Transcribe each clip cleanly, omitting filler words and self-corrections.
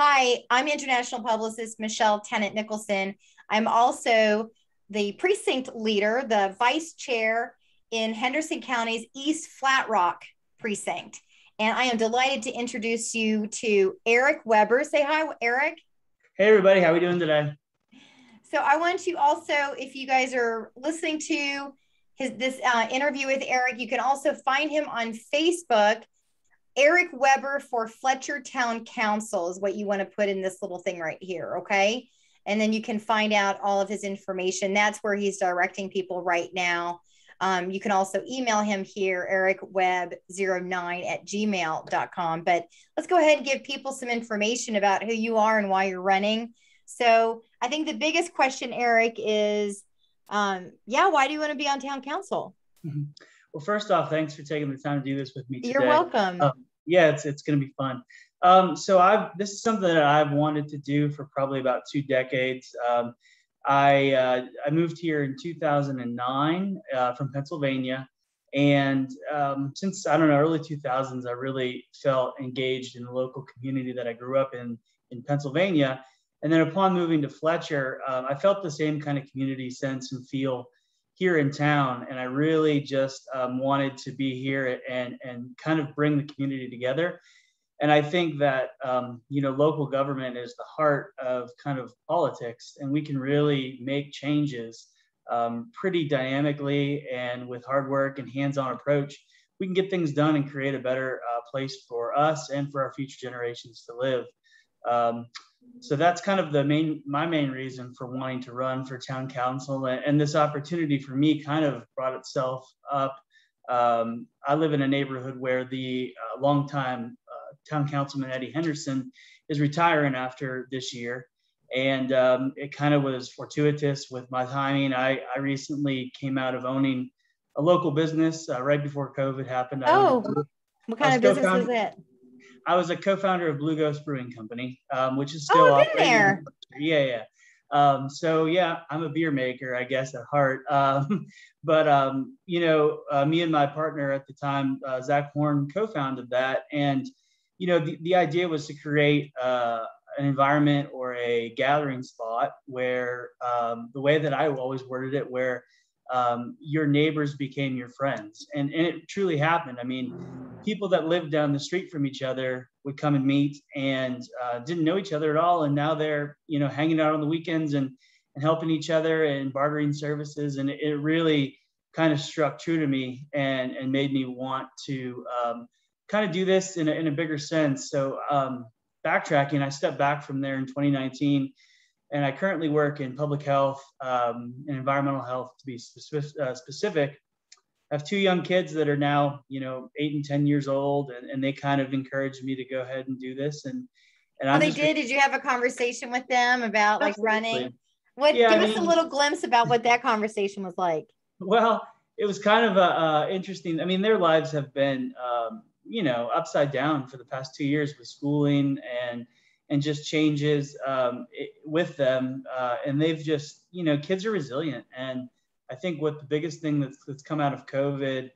Hi, I'm international publicist Michelle Tennant Nicholson. I'm also the precinct leader, the vice chair in Henderson County's East Flat Rock precinct. And I am delighted to introduce you to Erik Weber. Say hi, Erik. Hey everybody, how we doing today? So I want you also, if you guys are listening to this interview with Erik, you can also find him on Facebook. Erik Weber for Fletcher Town Council is what you want to put in this little thing right here, okay? And then you can find out all of his information. That's where he's directing people right now. You can also email him here, erikweb09@gmail.com. But let's go ahead and give people some information about who you are and why you're running. So I think the biggest question, Erik, is, why do you want to be on town council? Well, first off, thanks for taking the time to do this with me You're today. welcome. Yeah, it's going to be fun. This is something that I've wanted to do for probably about 2 decades. I moved here in 2009 from Pennsylvania, and since I don't know early 2000s, I really felt engaged in the local community that I grew up in Pennsylvania. And then upon moving to Fletcher, I felt the same kind of community sense and feel here in town, and I really just wanted to be here and kind of bring the community together. And I think that local government is the heart of kind of politics, and we can really make changes pretty dynamically, and with hard work and hands-on approach, we can get things done and create a better place for us and for our future generations to live. So that's kind of my main reason for wanting to run for town council. And this opportunity for me kind of brought itself up. I live in a neighborhood where the longtime town councilman Eddie Henderson is retiring after this year. And it kind of was fortuitous with my timing. I recently came out of owning a local business right before COVID happened. What kind of business was it? I was a co-founder of Blue Ghost Brewing Company, which is Oh, still I've been operating. there. Yeah. I'm a beer maker, I guess, at heart. Me and my partner at the time, Zach Horn, co-founded that. And, the idea was to create an environment or a gathering spot where the way that I always worded it, where your neighbors became your friends. And it truly happened. I mean, people that lived down the street from each other would come and meet and didn't know each other at all. And now they're, hanging out on the weekends and helping each other and bartering services. And it really kind of struck true to me and made me want to kind of do this in a bigger sense. So backtracking, I stepped back from there in 2019. And I currently work in public health and environmental health, to be specific. I have two young kids that are now, 8 and 10 years old, and they kind of encouraged me to go ahead and do this. And Oh, I'm they just did. Did you have a conversation with them about like running? absolutely. What? Yeah, I Give us a mean, little glimpse about what that conversation was like. well, it was kind of interesting. I mean, their lives have been, upside down for the past 2 years with schooling and just changes with them. And they've just, kids are resilient. And I think what the biggest thing that's come out of COVID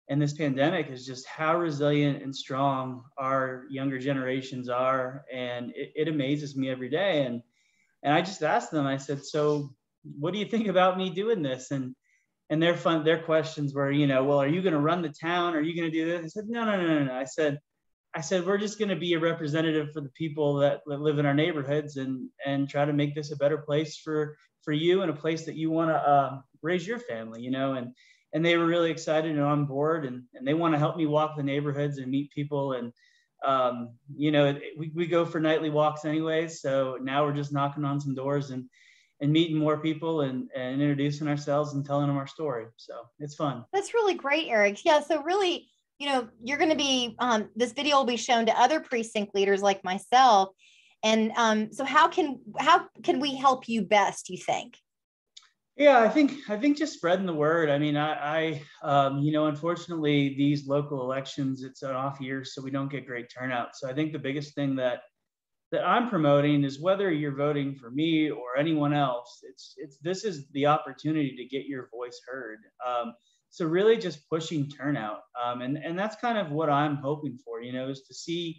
and this pandemic is just how resilient and strong our younger generations are. And it amazes me every day. And I just asked them, I said, so what do you think about me doing this? And their questions were, well, are you going to run the town? Are you going to do this? I said, no. I said, we're just going to be a representative for the people that live in our neighborhoods and try to make this a better place for you and a place that you want to raise your family, and they were really excited and on board, and they want to help me walk the neighborhoods and meet people. And, we go for nightly walks anyways. So now we're just knocking on some doors and meeting more people and introducing ourselves and telling them our story. So it's fun. That's really great, Erik. Yeah. So really, you're going to be, this video will be shown to other precinct leaders like myself. And so how can we help you best, you think? Yeah, I think just spreading the word. I mean, unfortunately, these local elections, it's an off year, so we don't get great turnout. So I think the biggest thing that I'm promoting is whether you're voting for me or anyone else, this is the opportunity to get your voice heard. So really just pushing turnout. And that's kind of what I'm hoping for, is to see,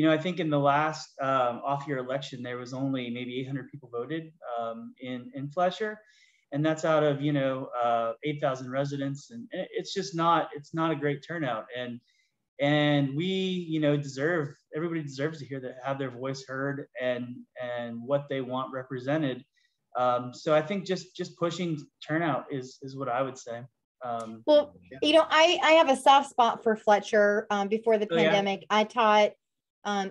I think in the last off-year election, there was only maybe 800 people voted in Fletcher, and that's out of 8,000 residents, and it's not a great turnout, and we everybody deserves to hear that, have their voice heard, and what they want represented. So I think just pushing turnout is what I would say. Well, I have a soft spot for Fletcher. Before the pandemic, I taught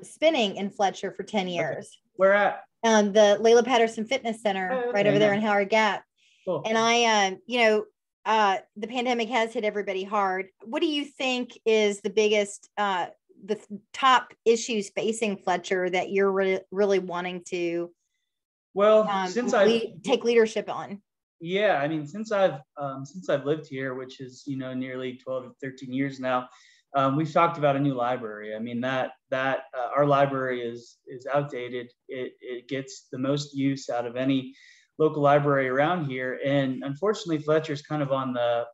spinning in Fletcher for 10 years. Okay. Where at? The Layla Patterson Fitness Center, right over there in Howard Gap. Cool. And the pandemic has hit everybody hard. What do you think is the biggest, the top issues facing Fletcher that you're really wanting to take leadership on? Yeah, I mean, since I've lived here, which is nearly 12 to 13 years now, we've talked about a new library. I mean, that our library is outdated. It gets the most use out of any local library around here, and unfortunately, Fletcher's kind of on the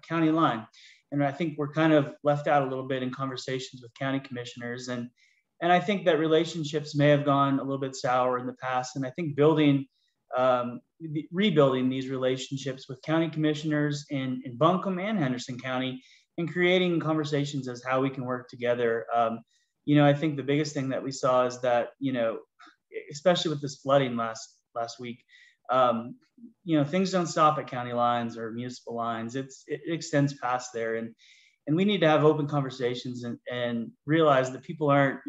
county line, and I think we're kind of left out a little bit in conversations with county commissioners, and I think that relationships may have gone a little bit sour in the past, and I think rebuilding these relationships with county commissioners in Buncombe and Henderson County, and creating conversations as how we can work together. I think the biggest thing that we saw is that, especially with this flooding last week, things don't stop at county lines or municipal lines. It extends past there, and we need to have open conversations and realize that people are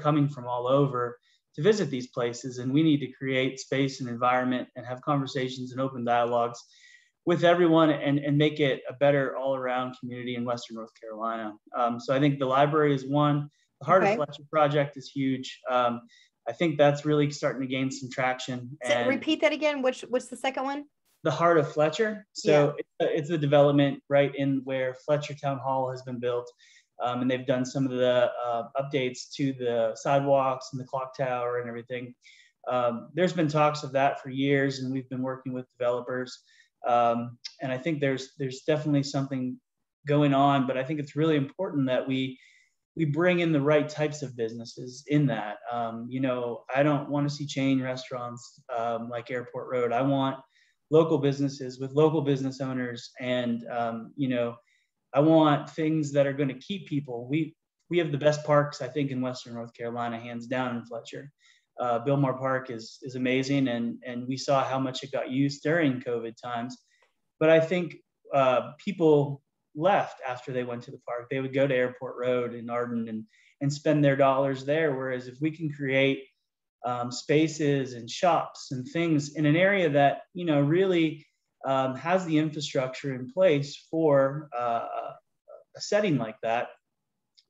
coming from all over to visit these places, and we need to create space and environment and have conversations and open dialogues with everyone, and make it a better all-around community in Western North Carolina. So I think the library is one. The Heart of Fletcher project is huge. I think that's really starting to gain some traction. So repeat that again. What's the second one? The Heart of Fletcher. So it's a development right in where Fletcher Town Hall has been built. And they've done some of the updates to the sidewalks and the clock tower and everything. There's been talks of that for years, and we've been working with developers. And I think there's definitely something going on, but I think it's really important that we bring in the right types of businesses in that. I don't want to see chain restaurants like Airport Road. I want local businesses with local business owners, and I want things that are going to keep people. We have the best parks, I think, in Western North Carolina, hands down, in Fletcher. Billmore Park is amazing, and we saw how much it got used during COVID times. But I think people left after they went to the park. They would go to Airport Road in Arden and spend their dollars there. Whereas if we can create spaces and shops and things in an area that really has the infrastructure in place for a setting like that,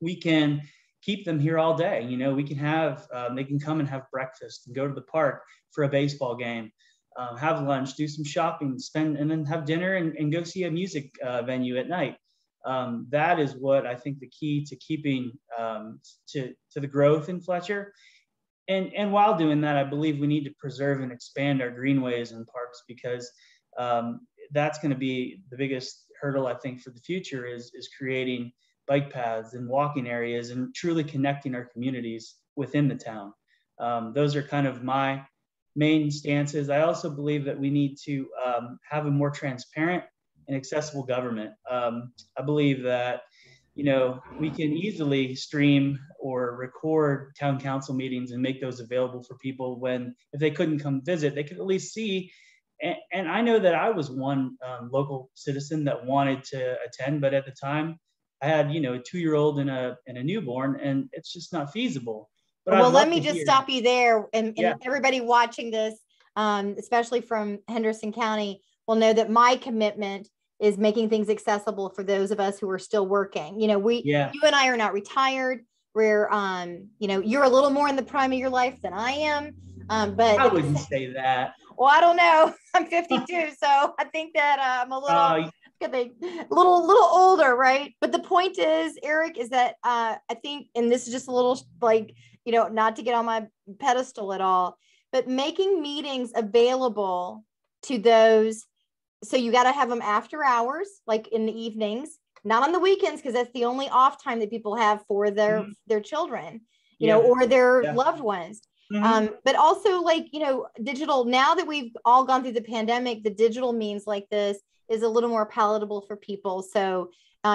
we can keep them here all day. We can have, they can come and have breakfast and go to the park for a baseball game, have lunch, do some shopping, and then have dinner and go see a music venue at night. That is what I think the key to keeping to the growth in Fletcher. And while doing that, I believe we need to preserve and expand our greenways and parks, because that's going to be the biggest hurdle, I think, for the future is creating bike paths and walking areas and truly connecting our communities within the town. Those are kind of my main stances. I also believe that we need to have a more transparent and accessible government. I believe that, we can easily stream or record town council meetings and make those available for people if they couldn't come visit, they could at least see. And I know that I was one local citizen that wanted to attend, but at the time I had, a 2-year-old and a newborn, and it's just not feasible. But well, let me just stop you there. And everybody watching this, especially from Henderson County, will know that my commitment is making things accessible for those of us who are still working. You and I are not retired. We're, you're a little more in the prime of your life than I am. But I wouldn't say that. Well, I don't know. I'm 52, so I think that I'm a little older, right? But the point is, Erik, is that I think, and this is just a little not to get on my pedestal at all, but making meetings available to those. So you got to have them after hours, like in the evenings, not on the weekends, because that's the only off time that people have for their children, Yeah. or their Yeah. loved ones. But also, like, digital, now that we've all gone through the pandemic, the digital means like this is a little more palatable for people. So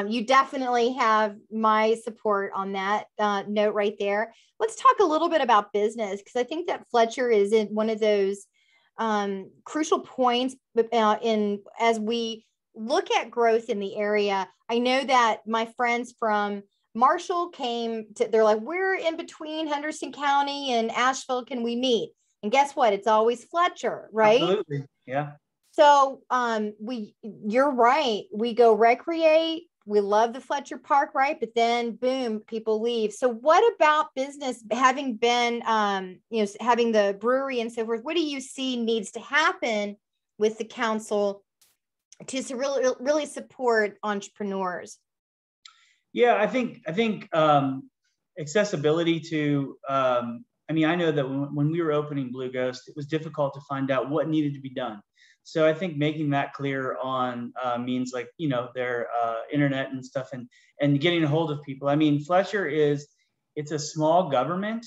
you definitely have my support on that note right there. Let's talk a little bit about business, because I think that Fletcher is in one of those crucial points in as we look at growth in the area. I know that my friends from Marshall they're like, we're in between Henderson County and Asheville. Can we meet? And guess what? It's always Fletcher, right? Absolutely. Yeah. So you're right. We go recreate. We love the Fletcher Park, right? But then boom, people leave. So what about business, having been, having the brewery and so forth, what do you see needs to happen with the council to really, really support entrepreneurs? Yeah, I think accessibility to, I know that when we were opening Blue Ghost, it was difficult to find out what needed to be done. So I think making that clear on means like, their internet and stuff, and getting a hold of people. I mean, Fletcher it's a small government.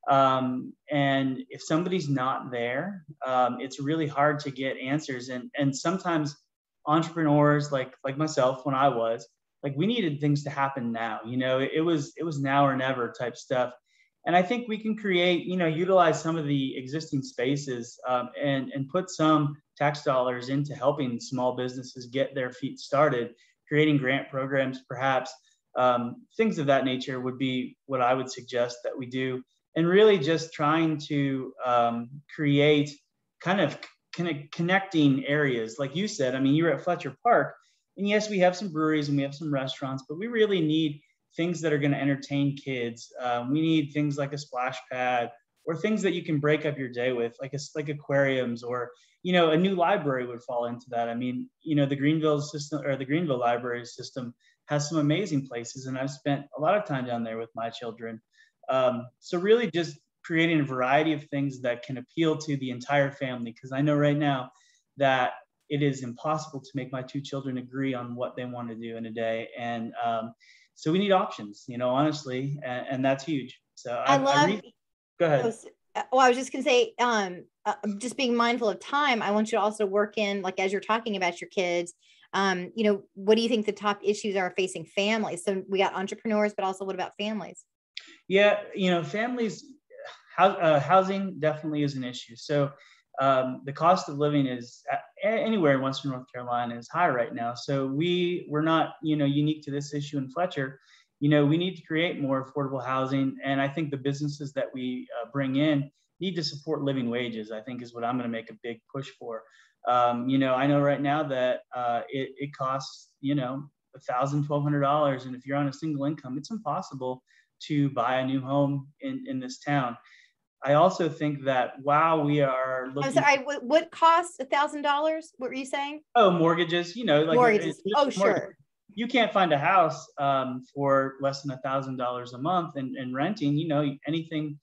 And if somebody's not there, it's really hard to get answers. And sometimes entrepreneurs like myself, when I was, like, we needed things to happen now. It was now or never type stuff. And I think we can create, utilize some of the existing spaces and put some tax dollars into helping small businesses get their feet started, creating grant programs, perhaps. Things of that nature would be what I would suggest that we do. And really just trying to create kind of connecting areas. Like you said, you're at Fletcher Park, and yes, we have some breweries and we have some restaurants, but we really need things that are going to entertain kids. We need things like a splash pad, or things that you can break up your day with, like aquariums, or a new library would fall into that. The Greenville system, or the Greenville library system, has some amazing places, and I've spent a lot of time down there with my children. So really just creating a variety of things that can appeal to the entire family, because I know right now that it is impossible to make my two children agree on what they want to do in a day. And so we need options, honestly, and that's huge. So go ahead. Well, I was just going to say, just being mindful of time, I want you to also work in, like, as you're talking about your kids, what do you think the top issues are facing families? So we got entrepreneurs, but also what about families? Yeah, families, housing definitely is an issue. So the cost of living is anywhere in Western North Carolina is high right now. So we're not, unique to this issue in Fletcher. We need to create more affordable housing. And I think the businesses that we bring in need to support living wages, I think, is what I'm going to make a big push for. I know right now that it costs, $1,000, $1,200. And if you're on a single income, it's impossible to buy a new home in this town. I also think that while we are looking, I'm sorry, what costs $1,000? What were you saying? Oh, mortgages, like mortgages. Sure. You can't find a house for less than $1,000 a month, and renting, anything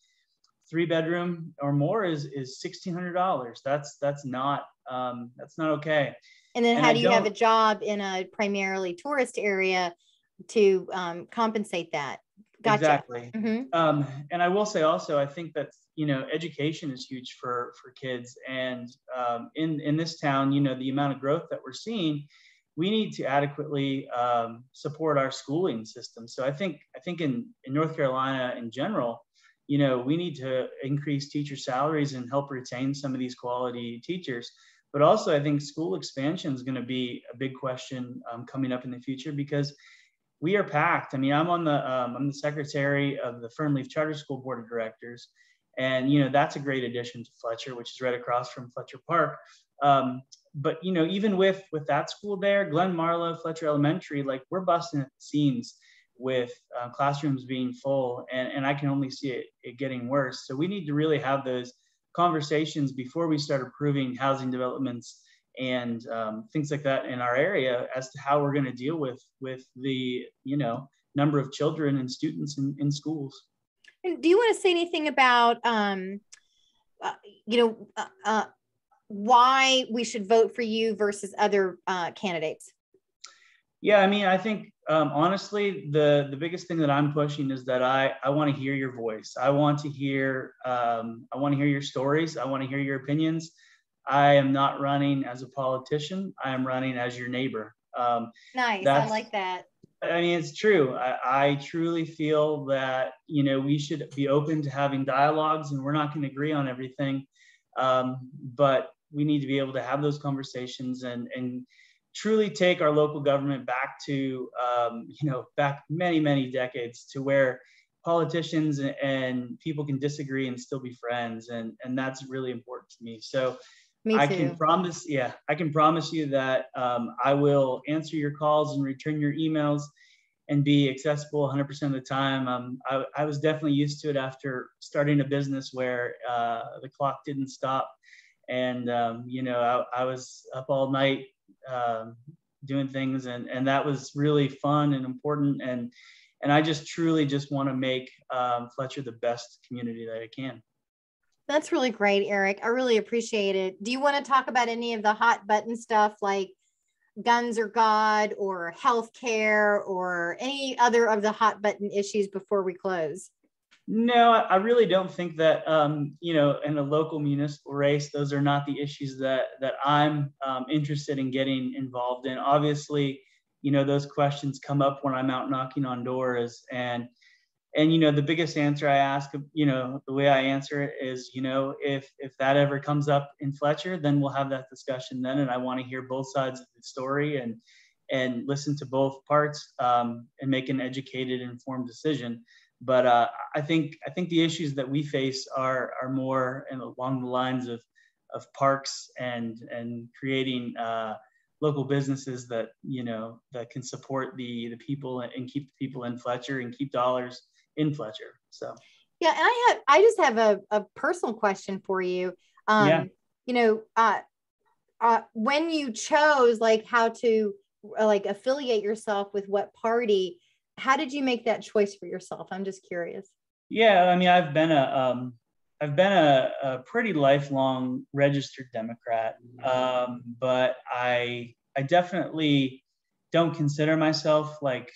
3-bedroom or more is $1,600. That's not okay. And then how do you have a job in a primarily tourist area to compensate that? Gotcha. Exactly. Mm-hmm. And I will say also, I think that, education is huge for kids. And in this town, the amount of growth that we're seeing, we need to adequately support our schooling system. So I think in North Carolina in general, we need to increase teacher salaries and help retain some of these quality teachers. But also, I think school expansion is going to be a big question coming up in the future, because we are packed. I'm the secretary of the Fernleaf Charter School Board of Directors, and that's a great addition to Fletcher, which is right across from Fletcher Park. But even with that school there, Glen Marlowe, Fletcher Elementary, like, we're busting at the seams with classrooms being full, and I can only see it getting worse. So we need to really have those conversations before we start approving housing developments and things like that in our area, as to how we're going to deal with the number of children and students in schools. And do you want to say anything about why we should vote for you versus other candidates? Yeah, I think Honestly, the biggest thing that I'm pushing is that I want to hear your voice. I want to hear your stories. I want to hear your opinions. I am not running as a politician. I am running as your neighbor. Nice. I That's like that. I mean, it's true. I truly feel that, we should be open to having dialogues, and we're not going to agree on everything. But we need to be able to have those conversations and truly take our local government back to, back many, many decades to where politicians and people can disagree and still be friends. And that's really important to me. So Me I too. can promise you that I will answer your calls and return your emails and be accessible 100% of the time. I was definitely used to it after starting a business where the clock didn't stop. And, I was up all night doing things, and that was really fun and important. And I just truly just want to make Fletcher the best community that I can. That's really great, Erik. I really appreciate it. Do you want to talk about any of the hot button stuff like guns or God or healthcare or any other of the hot button issues before we close? No, I really don't think that, in a local municipal race, those are not the issues that I'm interested in getting involved in. Obviously, those questions come up when I'm out knocking on doors, and the biggest answer I ask, the way I answer it is, if that ever comes up in Fletcher, then we'll have that discussion then. And I want to hear both sides of the story and listen to both parts and make an educated, informed decision. But I think the issues that we face are more along the lines of parks and creating local businesses that that can support the people and keep the people in Fletcher and keep dollars in Fletcher. So yeah, and I just have a personal question for you. Yeah. When you chose like how to like affiliate yourself with what party, how did you make that choice for yourself? I'm just curious. Yeah, I mean, I've been a pretty lifelong registered Democrat, but I definitely don't consider myself like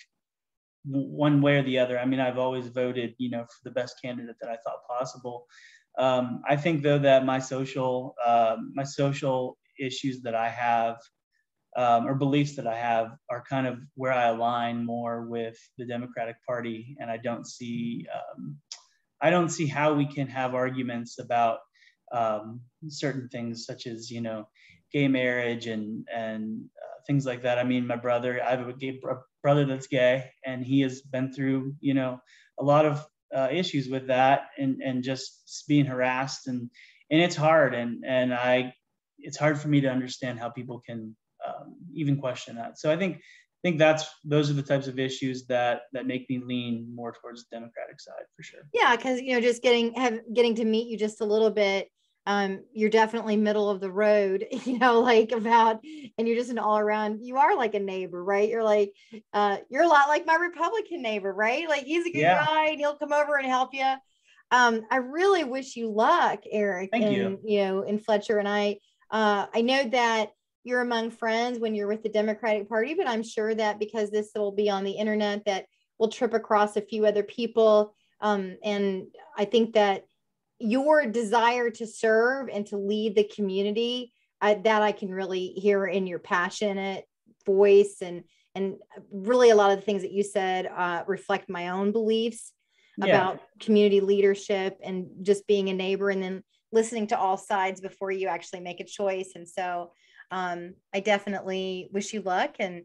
one way or the other. I mean, I've always voted, for the best candidate that I thought possible. I think though that my social issues that I have, or beliefs that I have, are kind of where I align more with the Democratic Party, and I don't see how we can have arguments about certain things such as gay marriage and things like that. I mean, I have a gay brother that's gay, and he has been through a lot of issues with that and just being harassed, and it's hard, and it's hard for me to understand how people can even question that. So I think those are the types of issues that make me lean more towards the Democratic side for sure. Yeah, because just getting to meet you just a little bit, you're definitely middle of the road, like about, and you're just an all around, you are like a neighbor, right? You're like, you're a lot like my Republican neighbor, right? Like he's a good guy and he'll come over and help you. I really wish you luck, Erik, Thank you. In Fletcher. And I know that you're among friends when you're with the Democratic Party, but I'm sure that because this will be on the internet, that we'll trip across a few other people. And I think that your desire to serve and to lead the community, that I can really hear in your passionate voice, and really a lot of the things that you said reflect my own beliefs about community leadership and just being a neighbor, and then listening to all sides before you actually make a choice. And so I definitely wish you luck. And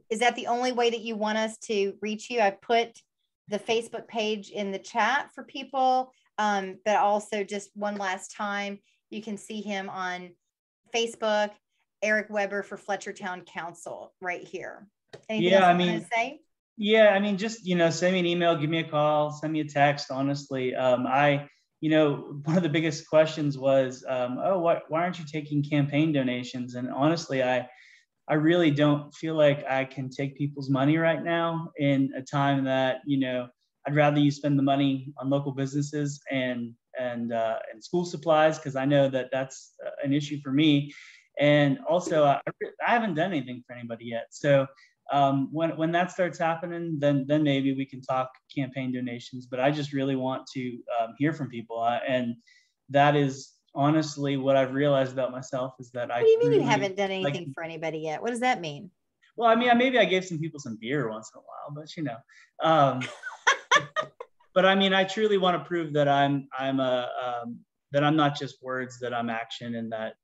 is that the only way that you want us to reach you? I put the Facebook page in the chat for people, but also just one last time, you can see him on Facebook, Erik Weber for Fletcher Town Council right here. Anything else you want to say? Yeah, I mean, just, send me an email, give me a call, send me a text. Honestly, one of the biggest questions was, why aren't you taking campaign donations? And honestly, I really don't feel like I can take people's money right now in a time that, I'd rather you spend the money on local businesses and school supplies, because I know that that's an issue for me. And also, I haven't done anything for anybody yet. So when that starts happening, then maybe we can talk campaign donations. But I just really want to hear from people, and that is honestly what I've realized about myself is that What do you mean you haven't done anything for anybody yet? What does that mean? Well, I mean, maybe I gave some people some beer once in a while, but you know, but I mean, I truly want to prove that that I'm not just words, that I'm action, and that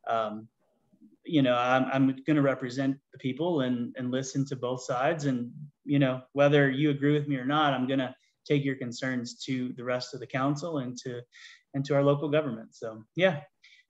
I'm going to represent the people and listen to both sides, and whether you agree with me or not, I'm going to take your concerns to the rest of the council and to our local government. So yeah.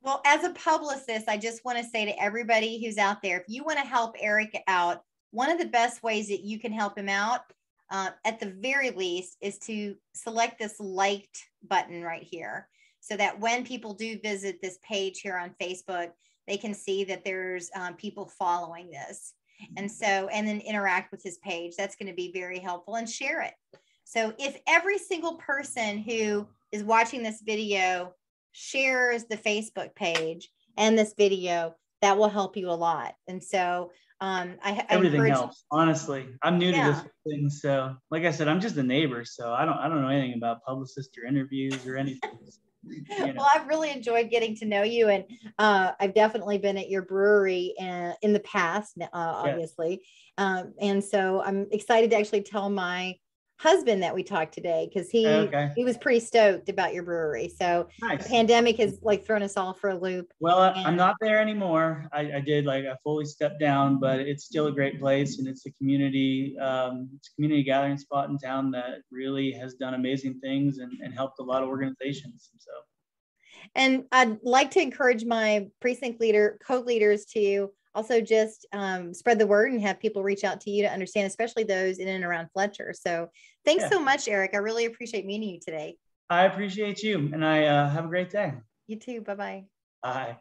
Well, as a publicist, I just want to say to everybody who's out there, if you want to help Erik out, one of the best ways that you can help him out, at the very least, is to select this liked button right here, so that when people do visit this page here on Facebook, they can see that there's people following this. And then interact with his page. That's going to be very helpful, and share it. So if every single person who is watching this video shares the Facebook page and this video, that will help you a lot. And so everything helps. Honestly, I'm new to this thing, so like I said, I'm just a neighbor, so I don't know anything about publicists or interviews or anything. Well, I've really enjoyed getting to know you, and I've definitely been at your brewery in the past, obviously. And so I'm excited to actually tell my husband that we talked today, because he was pretty stoked about your brewery. So nice. The pandemic has like thrown us all for a loop. Well, I'm not there anymore. I did I fully stepped down, but it's still a great place, and it's a community gathering spot in town that really has done amazing things and helped a lot of organizations. So, and I'd like to encourage my precinct co-leaders to also just spread the word and have people reach out to you to understand, especially those in and around Fletcher. So thanks so much, Erik. I really appreciate meeting you today. I appreciate you, and I have a great day. You too. Bye-bye. Bye.